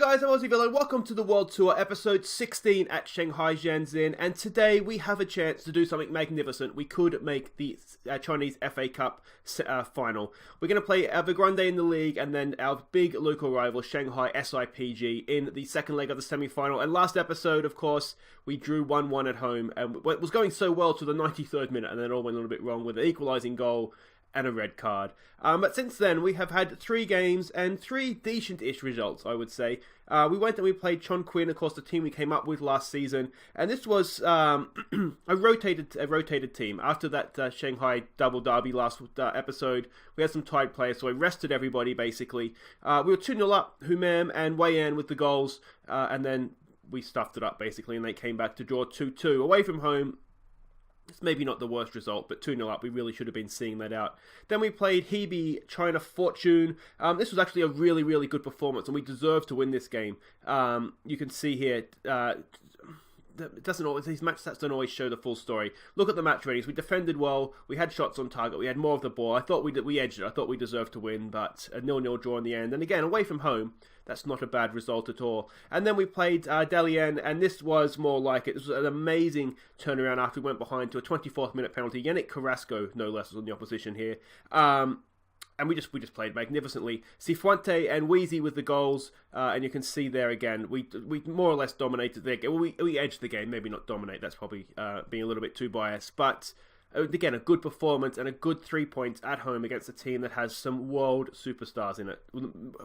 guys, I'm Aussie Villain. Welcome to the World Tour, episode 16 at Shanghai Shenxin. And today we have a chance to do something magnificent. We could make the Chinese FA Cup final. We're going to play Evergrande in the league and then our big local rival, Shanghai SIPG, in the second leg of the semi-final. And last episode, of course, we drew 1-1 at home. And it was going so well to the 93rd minute, and then it all went a little bit wrong with an equalising goal and a red card. But since then, we have had 3 games and 3 decent-ish results, I would say. We went and we played Chongqing, of course, the team we came up with last season. And this was a rotated team. After that Shanghai double derby last episode, we had some tied players, so I rested everybody, basically. We were 2-0 up, Humam and Wei Yan with the goals, and then we stuffed it up, basically, and they came back to draw 2-2. Away from home, it's maybe not the worst result, but 2-0 up, we really should have been seeing that out. Then we played Hebei China Fortune. This was actually a really, really good performance, and we deserved to win this game. You can see here, it doesn't always, these match stats don't always show the full story. Look at the match ratings. We defended well, we had shots on target, we had more of the ball. I thought we edged it, I thought we deserved to win, but a 0-0 draw in the end. And again, away from home, that's not a bad result at all. And then we played Dalian, and this was more like it. This was an amazing turnaround after we went behind to a 24th minute penalty. Yannick Carrasco, no less, was on the opposition here. And we just played magnificently. Cifuente and Wheezy with the goals, and you can see there again, we more or less dominated the game. We edged the game, maybe not dominate, that's probably being a little bit too biased, but again, a good performance and a good 3 points at home against a team that has some world superstars in it.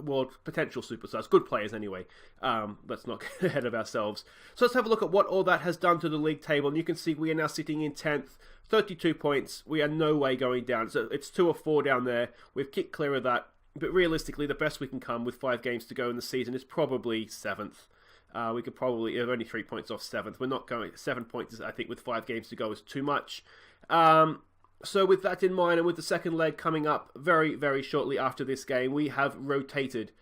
World potential superstars. Good players anyway. Let's not get ahead of ourselves. So let's have a look at what all that has done to the league table. And you can see we are now sitting in 10th. 32 points. We are no way going down. So it's 2 or 4 down there. We've kicked clear of that. But realistically, the best we can come with 5 games to go in the season is probably 7th. We could probably have only 3 points off 7th. We're not going 7 points. I think with 5 games to go is too much. So with that in mind, and with the second leg coming up very, very shortly after this game, we have rotated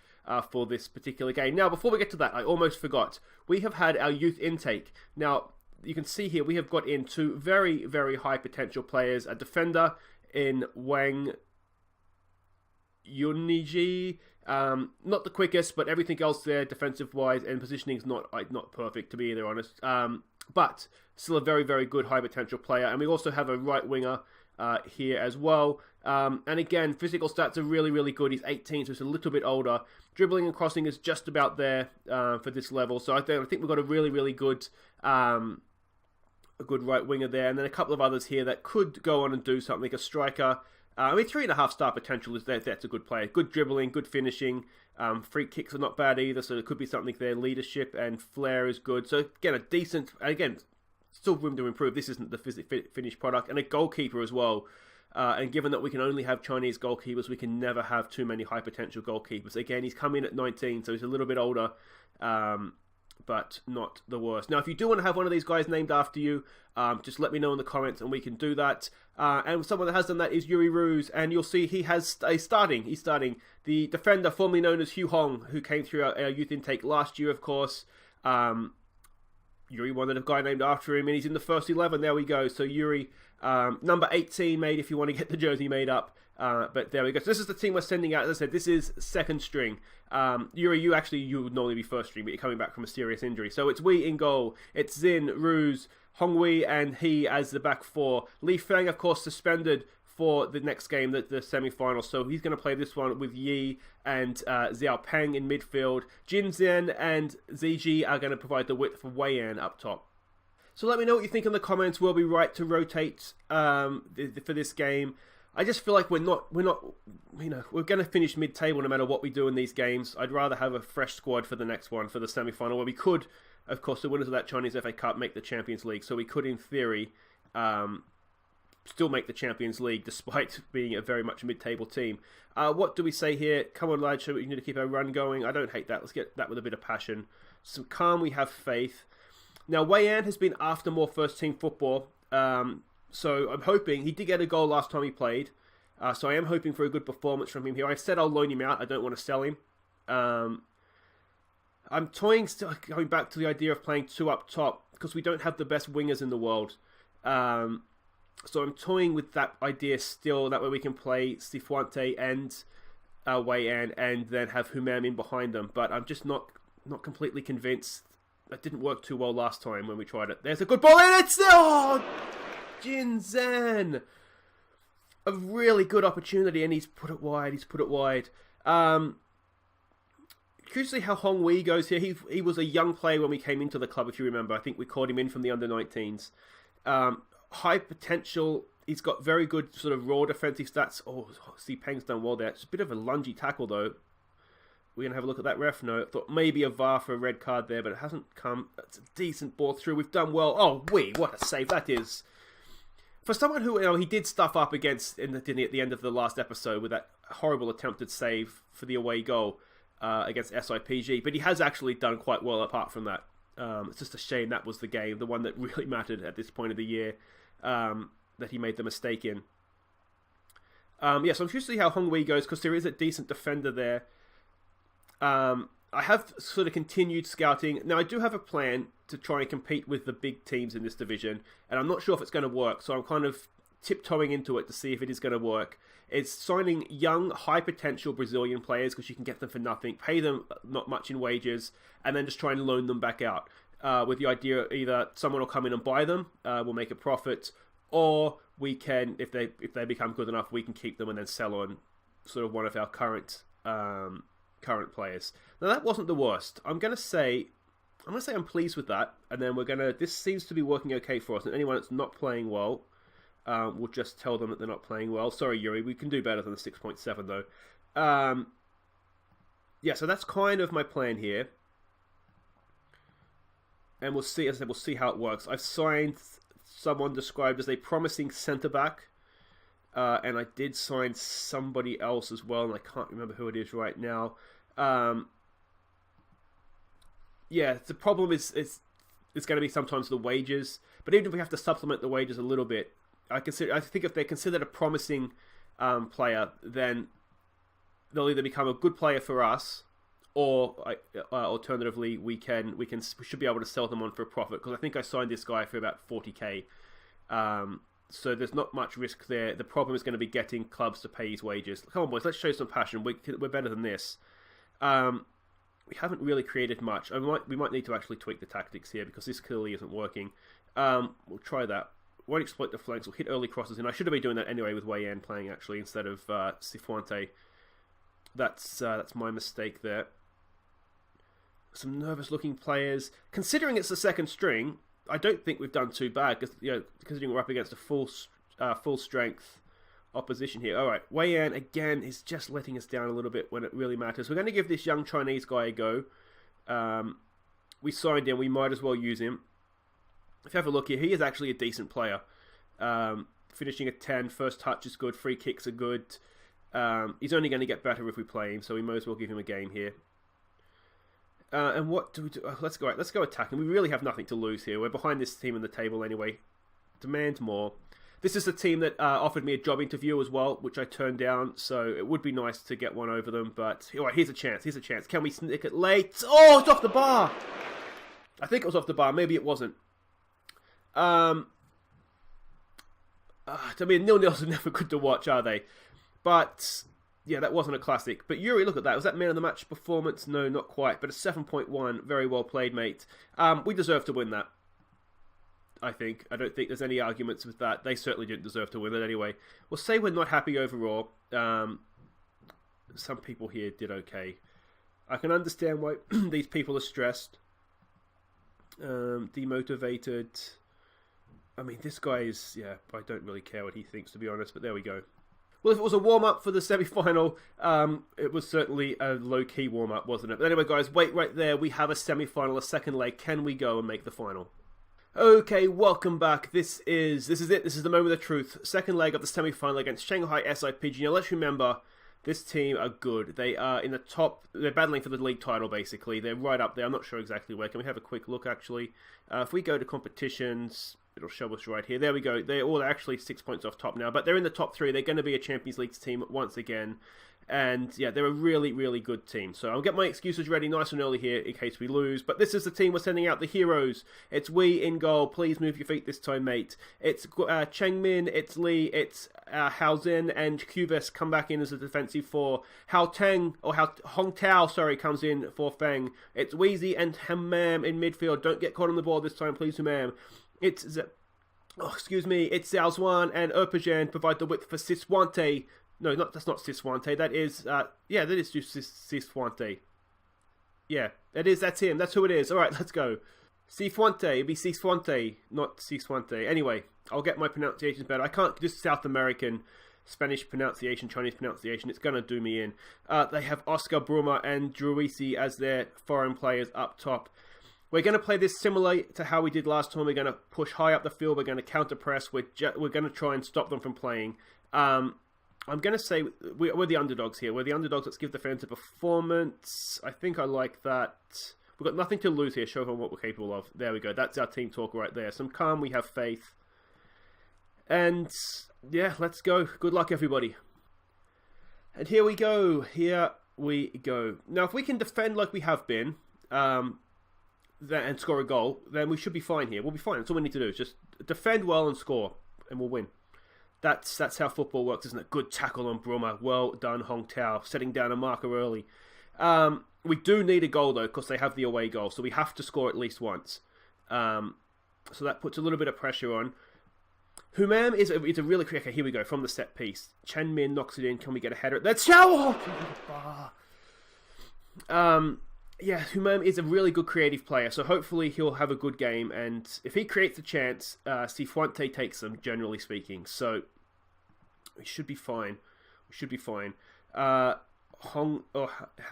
for this particular game. Now, before we get to that, I almost forgot. We have had our youth intake. Now, you can see here we have got in 2 very, very high potential players. A defender in Wang Yuniji. Not the quickest, but everything else there, defensive-wise, and positioning is not perfect, to be either honest. But still a very, very good high potential player. And we also have a right winger here as well. And again, physical stats are really, really good. He's 18, so he's a little bit older. Dribbling and crossing is just about there for this level. So I think we've got a really, really good right winger there. And then a couple of others here that could go on and do something. A striker. 3.5 star potential is there. That's a good player. Good dribbling, good finishing. Free kicks are not bad either, so there could be something there. Leadership and flair is good. So again, a decent, again, still room to improve. This isn't the finished product. And a goalkeeper as well. And given that we can only have Chinese goalkeepers, we can never have too many high potential goalkeepers. Again, he's come in at 19, so he's a little bit older. But not the worst. Now, if you do want to have one of these guys named after you, just let me know in the comments and we can do that. And someone that has done that is Yuri Ruse, and you'll see he has he's starting the defender formerly known as Hugh Hong, who came through our youth intake last year, of course. Yuri wanted a guy named after him, and he's in the first 11. There we go. So Yuri, number 18 made if you want to get the jersey made up. But there we go. So this is the team we're sending out. As I said, this is second string. Yuri, you would normally be first string, but you're coming back from a serious injury. So it's Wei in goal. It's Zin, Ruse, Hongwei, and he as the back 4. Li Feng, of course, suspended for the next game, the semi-final. So he's going to play this one with Yi and Xiao Peng in midfield. Jin Zhen and Ziji are going to provide the width for Wei Yan up top. So let me know what you think in the comments. Will we right to rotate for this game? I just feel like we're not, we're going to finish mid-table no matter what we do in these games. I'd rather have a fresh squad for the next one, for the semi-final, where we could, of course, the winners of that Chinese FA Cup make the Champions League. So we could, in theory, still make the Champions League, despite being a very much mid-table team. What do we say here? Come on, lads, we need to keep our run going. I don't hate that. Let's get that with a bit of passion. Some calm, we have faith. Now, Wei Yan has been after more first-team football. So I'm hoping, he did get a goal last time he played, so I am hoping for a good performance from him here. I said I'll loan him out, I don't want to sell him. I'm toying, still going back to the idea of playing 2 up top, because we don't have the best wingers in the world. So I'm toying with that idea still, that way we can play Cifuente and Wei Yan, and then have Humam in behind them, but I'm just not not completely convinced. That didn't work too well last time when we tried it. There's a good ball, and it's... Oh! Jin Zhan! A really good opportunity, and he's put it wide. Curious to see how Hong Wei goes here. He was a young player when we came into the club, if you remember. I think we called him in from the under-19s. High potential. He's got very good sort of raw defensive stats. Oh, see, Peng's done well there. It's a bit of a lungy tackle, though. We're going to have a look at that ref note. Thought maybe a VAR for a red card there, but it hasn't come. It's a decent ball through. We've done well. Oh, what a save that is. For someone who, he did stuff up against, didn't he, at the end of the last episode with that horrible attempted save for the away goal against SIPG, but he has actually done quite well apart from that. It's just a shame that was the game, the one that really mattered at this point of the year, that he made the mistake in. So I'm curious to see how Hong Wei goes, because there is a decent defender there. I have sort of continued scouting. Now, I do have a plan to try and compete with the big teams in this division, and I'm not sure if it's going to work, so I'm kind of tiptoeing into it to see if it is going to work. It's signing young, high-potential Brazilian players, because you can get them for nothing, pay them not much in wages, and then just try and loan them back out, with the idea either someone will come in and buy them, we'll make a profit, or we can, if they become good enough, we can keep them and then sell on sort of one of our current players. Now, that wasn't the worst. I'm going to say I'm pleased with that, and then this seems to be working okay for us, and anyone that's not playing well, we'll just tell them that they're not playing well. Sorry, Yuri, we can do better than the 6.7, though. So that's kind of my plan here, and we'll see, as I said, we'll see how it works. I've signed someone described as a promising centre-back, and I did sign somebody else as well, and I can't remember who it is right now. The problem is it's going to be sometimes the wages, but even if we have to supplement the wages a little bit, I think if they're considered a promising player, then they'll either become a good player for us, or alternatively we should be able to sell them on for a profit, because I think I signed this guy for about 40k. So there's not much risk there. The problem is going to be getting clubs to pay his wages. Come on, boys, let's show some passion. We're better than this. We haven't really created much. We might need to actually tweak the tactics here, because this clearly isn't working. We'll try that. Won't exploit the flanks. We'll hit early crosses in. I should have been doing that anyway with Wei Yan playing, actually, instead of Cifuente. That's my mistake there. Some nervous-looking players. Considering it's the second string, I don't think we've done too bad, because considering we're up against a full strength opposition here. All right, Wei Yan again is just letting us down a little bit when it really matters. We're going to give this young Chinese guy a go. We signed him. We might as well use him. If you have a look here, he is actually a decent player. Finishing at 10, first touch is good, free kicks are good. He's only going to get better if we play him, so we might as well give him a game here. And what do we do? Let's go attacking. We really have nothing to lose here. We're behind this team in the table anyway. Demand more. This is the team that offered me a job interview as well, which I turned down, so it would be nice to get one over them, but all right, here's a chance. Can we snick it late? Oh, it's off the bar! I think it was off the bar. Maybe it wasn't. I mean, 0-0s are never good to watch, are they? But yeah, that wasn't a classic. But Yuri, look at that. Was that man of the match performance? No, not quite. But a 7.1. Very well played, mate. We deserve to win that, I think. I don't think there's any arguments with that. They certainly didn't deserve to win it anyway. We'll say we're not happy overall. Some people here did okay. I can understand why these people are stressed. Demotivated. I mean, this guy is, I don't really care what he thinks, to be honest, but there we go. Well, if it was a warm-up for the semi-final, it was certainly a low-key warm-up, wasn't it? But anyway, guys, wait right there. We have a semi-final, a second leg. Can we go and make the final? Okay, welcome back. This is it. This is the moment of truth. Second leg of the semi-final against Shanghai SIPG. Now, let's remember, this team are good. They are in the top. They're battling for the league title, basically. They're right up there. I'm not sure exactly where. Can we have a quick look, actually? If we go to competitions, It'll show us right here. There we go. They're all actually 6 points off top now, but they're in the top 3. They're going to be a Champions League team once again. And yeah, they're a really, really good team. So I'll get my excuses ready nice and early here in case we lose. But this is the team we're sending out, the heroes. It's Wee in goal. Please move your feet this time, mate. It's Chengmin, it's Lee, it's Hao Zhen, and Cuvis come back in as a defensive 4. Hong Tao, comes in for Feng. It's Weezy and Hammam in midfield. Don't get caught on the ball this time, please, Hammam. It's It's Xiao Zhuan and Erpajan provide the width for Siswante. No, that's not Siswante. That is, that is just Siswante. Yeah, that's him. That's who it is. All right, let's go. Siswante. It'd be Siswante, not Siswante. Anyway, I'll get my pronunciations better. I can't just South American, Spanish pronunciation, Chinese pronunciation. It's going to do me in. They have Oscar Bruma and Druisi as their foreign players up top. We're going to play this similar to how we did last time. We're going to push high up the field. We're going to counter press. We're going to try and stop them from playing. I'm going to say we're the underdogs here. We're the underdogs. Let's give the fans a performance. I think I like that. We've got nothing to lose here. Show them what we're capable of. There we go. That's our team talk right there. Some calm. We have faith. And yeah, let's go. Good luck, everybody. And here we go. Here we go. Now, if we can defend like we have been, and score a goal, then we should be fine here. We'll be fine. That's all we need to do. Is just defend well and score, and we'll win. That's how football works, isn't it? Good tackle on Bruma. Well done, Hong Tao. Setting down a marker early. We do need a goal, though, because they have the away goal. So we have to score at least once. So that puts a little bit of pressure on. Humam is a really quick... Okay, here we go. From the set piece. Chen Min knocks it in. Can we get a header? That's Xiao! Yeah, Humam is a really good creative player, so hopefully he'll have a good game, and if he creates a chance, Sifuente takes them, generally speaking, so we should be fine. We should be fine. Hao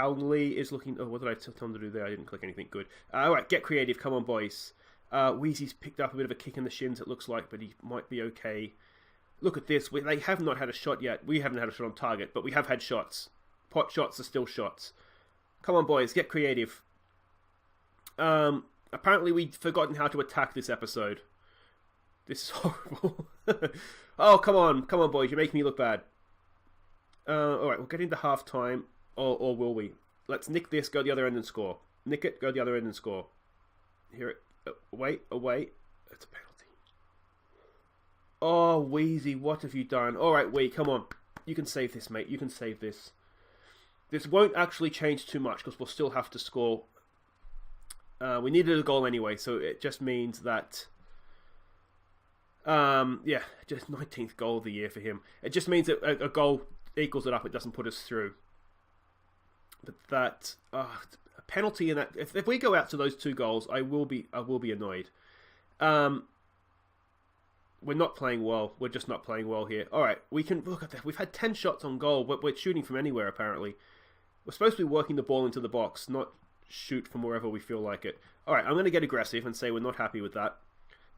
Li is looking... Oh, what did I tell him to do there? I didn't click anything good. Alright, get creative, come on, boys. Wheezy's picked up a bit of a kick in the shins, it looks like, but he might be okay. Look at this, they have not had a shot yet. We haven't had a shot on target, but we have had shots. Pot shots are still shots. Come on, boys, get creative. Apparently we'd forgotten how to attack this episode. This is horrible. Oh, come on, boys, you're making me look bad. Alright, we'll get into half-time, or will we? Let's nick this, go the other end and score. Nick it, go the other end and score. Here it. Away. It's a penalty. Oh, Wheezy, what have you done? Alright, Wee, come on. You can save this, mate. You can save this. This won't actually change too much because we'll still have to score. We needed a goal anyway, so it just means that... yeah, just 19th goal of the year for him. It just means that a goal equals it up. It doesn't put us through. But that... a penalty in that... If we go out to those 2 goals, I will be annoyed. We're not playing well. We're just not playing well here. Alright, we can... Look at that. We've had 10 shots on goal. We're shooting from anywhere, apparently. We're supposed to be working the ball into the box, not shoot from wherever we feel like it. Alright, I'm going to get aggressive and say we're not happy with that.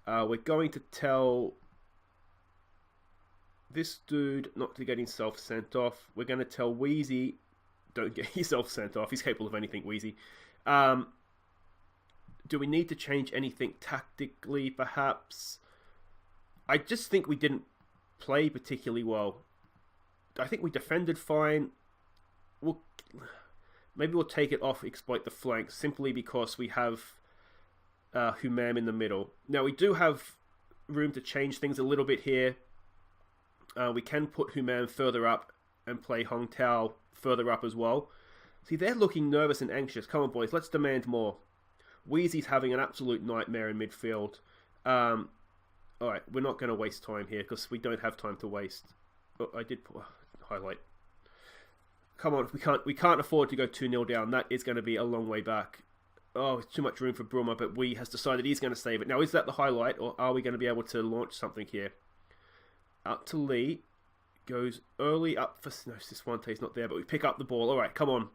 We're going to tell this dude not to get himself sent off. We're going to tell Wheezy, don't get yourself sent off. He's capable of anything, Wheezy. Do we need to change anything tactically, perhaps? I just think we didn't play particularly well. I think we defended fine. Maybe we'll take it off, exploit the flanks, simply because we have Humam in the middle. Now, we do have room to change things a little bit here. We can put Humam further up and play Hong Tao further up as well. See, they're looking nervous and anxious. Come on, boys, let's demand more. Wheezy's having an absolute nightmare in midfield. Alright, we're not going to waste time here because we don't have time to waste. Oh, I did put highlight. Come on, we can't afford to go 2-0 down. That is going to be a long way back. Oh, it's too much room for Bruma, but Wee has decided he's going to save it. Now, is that the highlight, or are we going to be able to launch something here? Out to Lee. Goes early up for... No, Siswante's not there, but we pick up the ball. Alright, come on.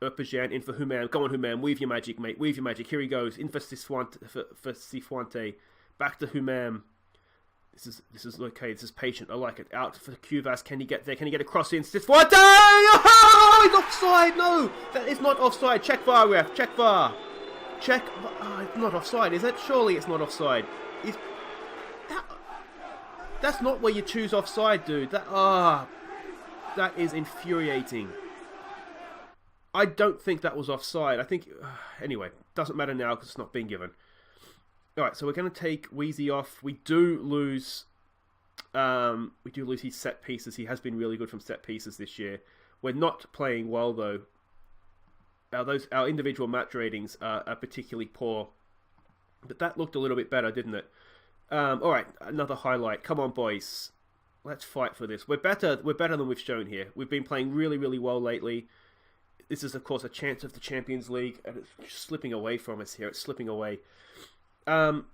Erpajan in for Humam. Come on, Humam. Weave your magic, mate. Weave your magic. Here he goes. In for Sifuente. Back to Humam. This is okay. This is patient. I like it. Out for Cuvas. Can he get there? Can he get a cross in? Sifuente! Oh, he's offside! No! That is not offside. Check VAR, ref. Check VAR. Check... Oh, it's not offside, is it? Surely it's not offside. That's not where you choose offside, dude. That is infuriating. I don't think that was offside. I think... anyway, doesn't matter now because it's not being given. Alright, so we're going to take Wheezy off. We do lose his set pieces. He has been really good from set pieces this year. We're not playing well, though. Our individual match ratings are particularly poor. But that looked a little bit better, didn't it? Alright, another highlight. Come on, boys. Let's fight for this. We're better than we've shown here. We've been playing really, really well lately. This is, of course, a chance of the Champions League, and it's slipping away from us here. It's slipping away. Come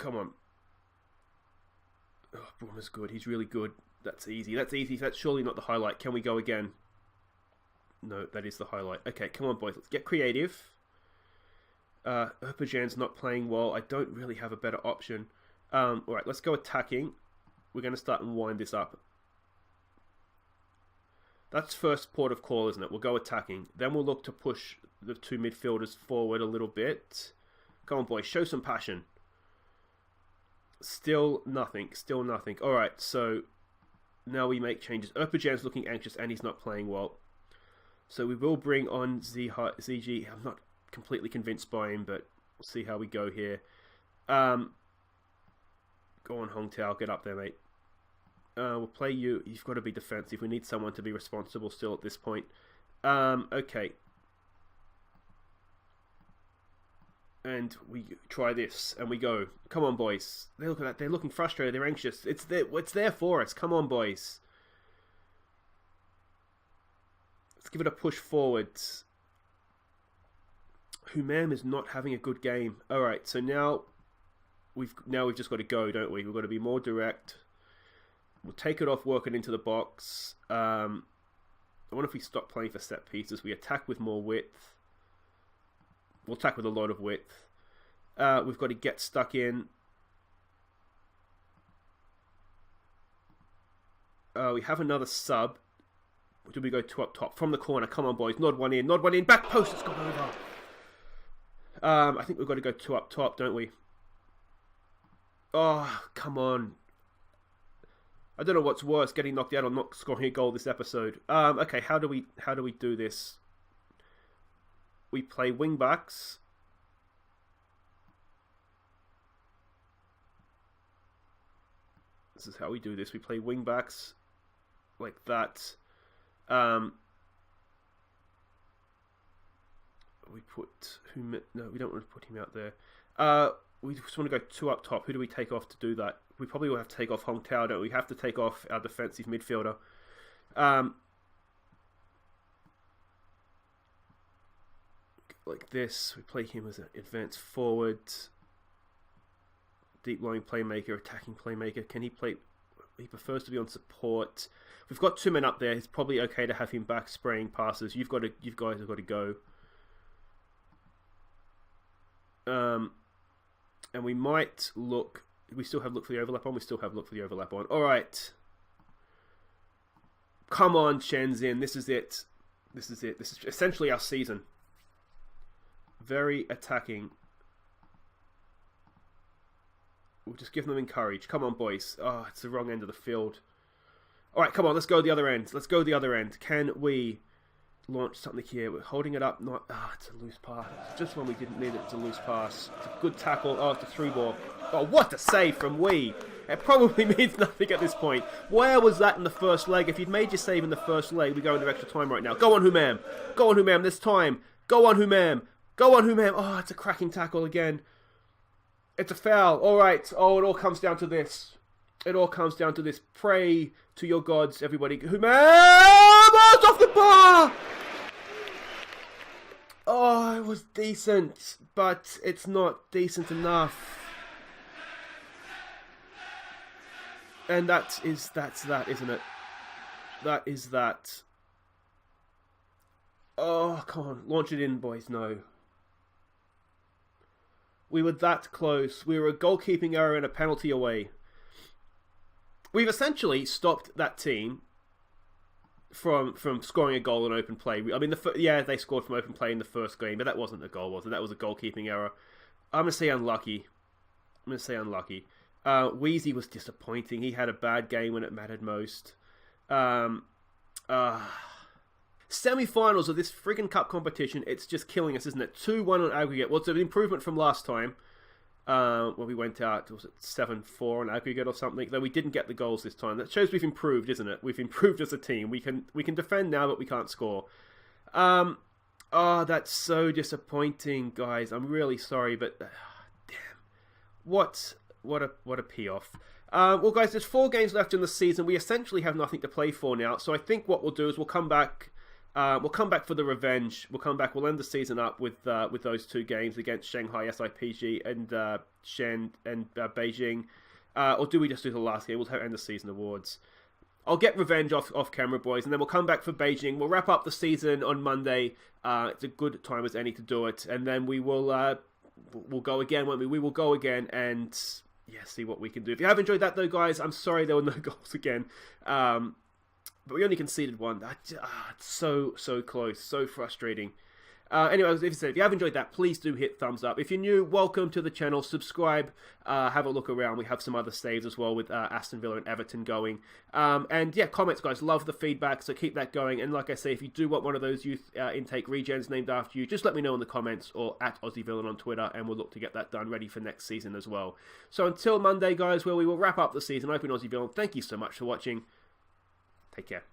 on. Oh, Brummer's good. He's really good. That's easy. That's easy. That's surely not the highlight. Can we go again? No, that is the highlight. Okay, come on, boys. Let's get creative. Erpajan's not playing well. I don't really have a better option. Alright, let's go attacking. We're going to start and wind this up. That's first port of call, isn't it? We'll go attacking. Then we'll look to push the two midfielders forward a little bit. Come on, boys. Show some passion. Still nothing. Still nothing. Alright, so now we make changes. Erpajan's looking anxious and he's not playing well. So we will bring on ZG. I'm not completely convinced by him, but we'll see how we go here. Go on, Hong Tao. Get up there, mate. We'll play you. You've got to be defensive. We need someone to be responsible still at this point. Okay. And we try this, and we go. Come on, boys. They look at that. They're looking frustrated. They're anxious. It's there for us. Come on, boys. Let's give it a push forwards. Humam is not having a good game. All right, so now we've just got to go, don't we? We've got to be more direct. We'll take it off, work it into the box. I wonder if we stop playing for set pieces. We attack with more width. We'll attack with a lot of width. We've got to get stuck in. We have another sub. Do we go two up top? From the corner. Come on, boys. Nod one in. Nod one in. Back post. It's gone over. I think we've got to go two up top, don't we? Oh, come on. I don't know what's worse, getting knocked out or not scoring a goal this episode. Okay, how do we do this? We play wing backs. This is how we do this. We play wing backs like that. We put whom? No, we don't want to put him out there. We just want to go two up top. Who do we take off to do that? We probably will have to take off Hong Tao, don't we? We have to take off our defensive midfielder. Like this. We play him as an advanced forward. Deep line playmaker, attacking playmaker. Can he play? He prefers to be on support. We've got two men up there. It's probably okay to have him back spraying passes. You guys have got to go. And we might look. We still have look for the overlap on. We still have look for the overlap on. All right. Come on, Shenzhen. This is it. This is it. This is essentially our season. Very attacking. We'll just give them encourage. Come on, boys. Oh, it's the wrong end of the field. All right, come on. Let's go the other end. Let's go the other end. Can we launch something here? We're holding it up. Not. Ah, it's a loose pass. Just when we didn't need it, it's a loose pass. It's a good tackle. Oh, it's a through ball. Oh, what a save from Wee. It probably means nothing at this point. Where was that in the first leg? If you'd made your save in the first leg, we go into extra time right now. Go on, Humam. Go on, Humam, this time. Go on, Humam. Go on, Humam. Oh, it's a cracking tackle again. It's a foul. All right. Oh, it all comes down to this. It all comes down to this. Pray to your gods, everybody. Humam! Oh, it's off the bar! Oh, it was decent, but it's not decent enough. And that's that, isn't it? That is that. Oh, come on. Launch it in, boys. No. We were that close. We were a goalkeeping error and a penalty away. We've essentially stopped that team from scoring a goal in open play. I mean, they scored from open play in the first game, but that wasn't a goal, was it? That was a goalkeeping error. I'm going to say unlucky. I'm going to say unlucky. Wheezy was disappointing. He had a bad game when it mattered most. Semi-finals of this friggin' cup competition, it's just killing us, isn't it? 2-1 on aggregate. Well, it's an improvement from last time. When we went out, was it 7-4 on aggregate or something? Though we didn't get the goals this time. That shows we've improved, isn't it? We've improved as a team. We can defend now, but we can't score. Oh, that's so disappointing, guys. I'm really sorry, but damn, what a pee-off. Well, guys, there's 4 games left in the season. We essentially have nothing to play for now. So I think what we'll do is we'll come back. We'll come back for the revenge. We'll end the season up with those 2 games against Shanghai SIPG and Beijing. Or do we just do the last game? We'll end the season awards. I'll get revenge off camera, boys, and then we'll come back for Beijing. We'll wrap up the season on Monday. It's a good time as any to do it, and then we will we'll go again, won't we? We will go again and see what we can do. If you have enjoyed that, though, guys, I'm sorry there were no goals again. But we only conceded 1. It's so close, so frustrating. Anyway, as I said, if you have enjoyed that, please do hit thumbs up. If you're new, welcome to the channel. Subscribe. Have a look around. We have some other saves as well with Aston Villa and Everton going. And yeah, comments, guys. Love the feedback, so keep that going. And like I say, if you do want one of those youth intake regens named after you, just let me know in the comments or at Aussie Villain on Twitter, and we'll look to get that done ready for next season as well. So until Monday, guys, where we will wrap up the season, I've been Aussie Villain. Thank you so much for watching. Take care.